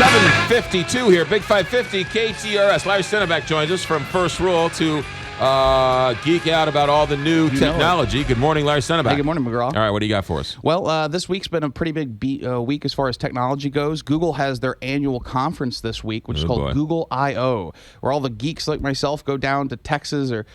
7:52 here, Big 550, KTRS. Larry Stennebeck joins us from First Rule to geek out about all the new technology. Good morning, Larry Stennebeck. Hey, good morning, McGraw. All right, what do you got for us? Well, this week's been a pretty big week as far as technology goes. Google has their annual conference this week, which is called Google I/O, where all the geeks like myself go down to Texas, or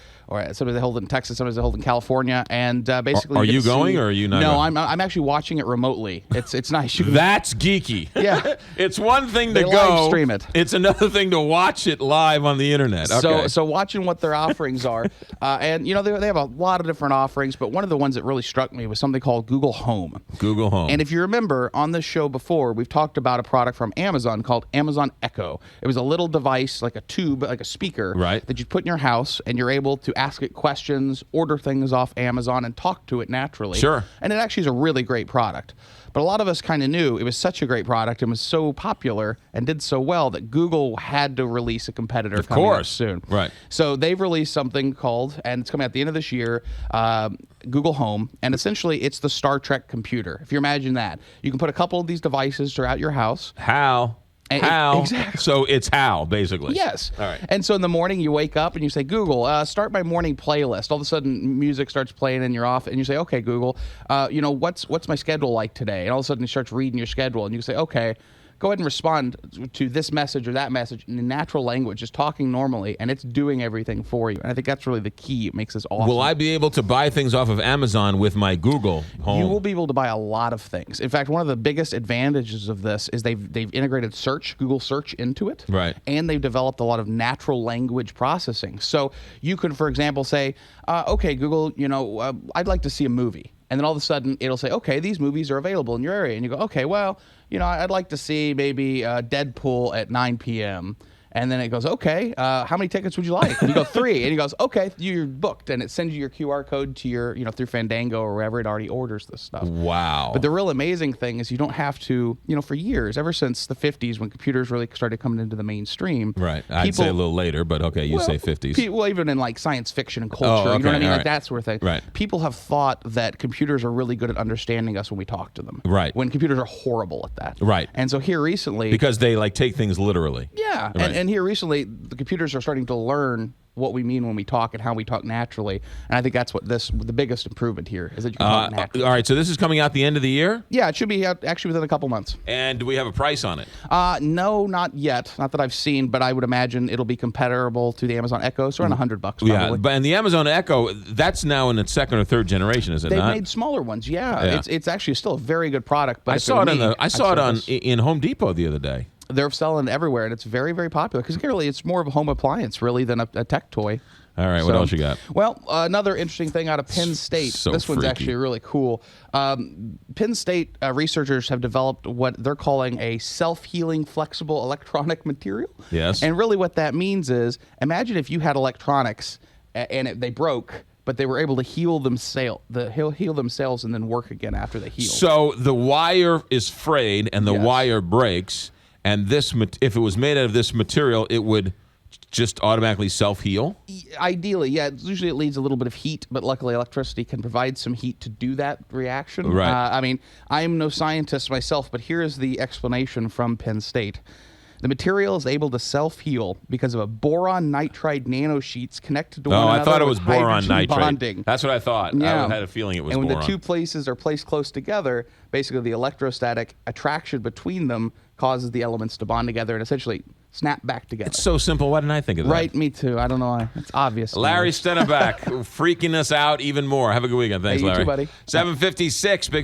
sometimes they hold it in Texas, sometimes they hold it in California, and basically. Are you going, or are you not? No, going? I'm actually watching it remotely. It's nice. That's geeky. Yeah, it's one thing to they go live stream it. It's another thing to watch it live on the internet. Okay. So watching what their offerings are, and they have a lot of different offerings, but one of the ones that really struck me was something called Google Home. Google Home. And if you remember on this show before, we've talked about a product from Amazon called Amazon Echo. It was a little device, like a tube, like a speaker, right, that you put in your house, and you're able to ask it questions, order things off Amazon, and talk to it naturally. Sure. And it actually is a really great product. But a lot of us kind of knew it was such a great product and was so popular and did so well that Google had to release a competitor coming up soon. Right. So they've released something called, and it's coming at the end of this year, Google Home. And essentially, it's the Star Trek computer. If you imagine that. You can put a couple of these devices throughout your house. How? Exactly. So it's how, basically. Yes. All right. And so in the morning, you wake up and you say, Google, start my morning playlist. All of a sudden, music starts playing and you're off. And you say, okay, Google, what's my schedule like today? And all of a sudden, it starts reading your schedule. And you say, okay, go ahead and respond to this message or that message in natural language, just talking normally, and it's doing everything for you. And I think that's really the key. It makes this awesome. Will I be able to buy things off of Amazon with my Google Home? You will be able to buy a lot of things. In fact, one of the biggest advantages of this is they've integrated Google Search into it. Right. And they've developed a lot of natural language processing. So you could, for example, say, okay, Google, I'd like to see a movie. And then all of a sudden, it'll say, okay, these movies are available in your area. And you go, okay, well, I'd like to see maybe Deadpool at 9 p.m., and then it goes, okay, how many tickets would you like? And you go, 3. And he goes, okay, you're booked. And it sends you your QR code to your, through Fandango or wherever it already orders this stuff. Wow. But the real amazing thing is you don't have to, for years, ever since the 50s when computers really started coming into the mainstream. Right. I'd say a little later, but okay, you say 50s. Well, even in like science fiction and culture, okay, you know what I mean? right. Like that sort of thing. Right. People have thought that computers are really good at understanding us when we talk to them. Right. When computers are horrible at that. Right. And so here recently. Because they take things literally. Yeah. Right. And here recently, the computers are starting to learn what we mean when we talk and how we talk naturally. And I think that's what the biggest improvement here is that you can talk naturally. All right, so this is coming out the end of the year? Yeah, it should be out actually within a couple months. And do we have a price on it? No, not yet. Not that I've seen, but I would imagine it'll be comparable to the Amazon Echo, so around $100 probably. Yeah, and the Amazon Echo, that's now in its second or third generation, is it They've not? made smaller ones, yeah. It's actually still a very good product. But I saw it in Home Depot the other day. They're selling everywhere, and it's very, very popular because really it's more of a home appliance really than a tech toy. All right, what else you got? Well, another interesting thing out of Penn State. This one's actually really cool. Penn State researchers have developed what they're calling a self-healing flexible electronic material. Yes. And really what that means is, imagine if you had electronics and they broke, but they were able to heal themselves and then work again after they heal. So the wire is frayed and the wire breaks, and if it was made out of this material, it would just automatically self-heal? Ideally, yeah. Usually it needs a little bit of heat, but luckily electricity can provide some heat to do that reaction. Right. I mean, I am no scientist myself, but here is the explanation from Penn State. The material is able to self-heal because of a boron nitride nanosheets connected to one another. I thought it was boron nitride. Bonding. That's what I thought. Yeah. I had a feeling it was boron. And when boron. the two places are placed close together, basically the electrostatic attraction between them causes the elements to bond together and essentially snap back together. It's so simple. Why didn't I think of that? Right, me too. I don't know why. It's obvious. Larry Stennebeck, freaking us out even more. Have a good weekend. Thanks, hey, you Larry. too, buddy. 7:56, Big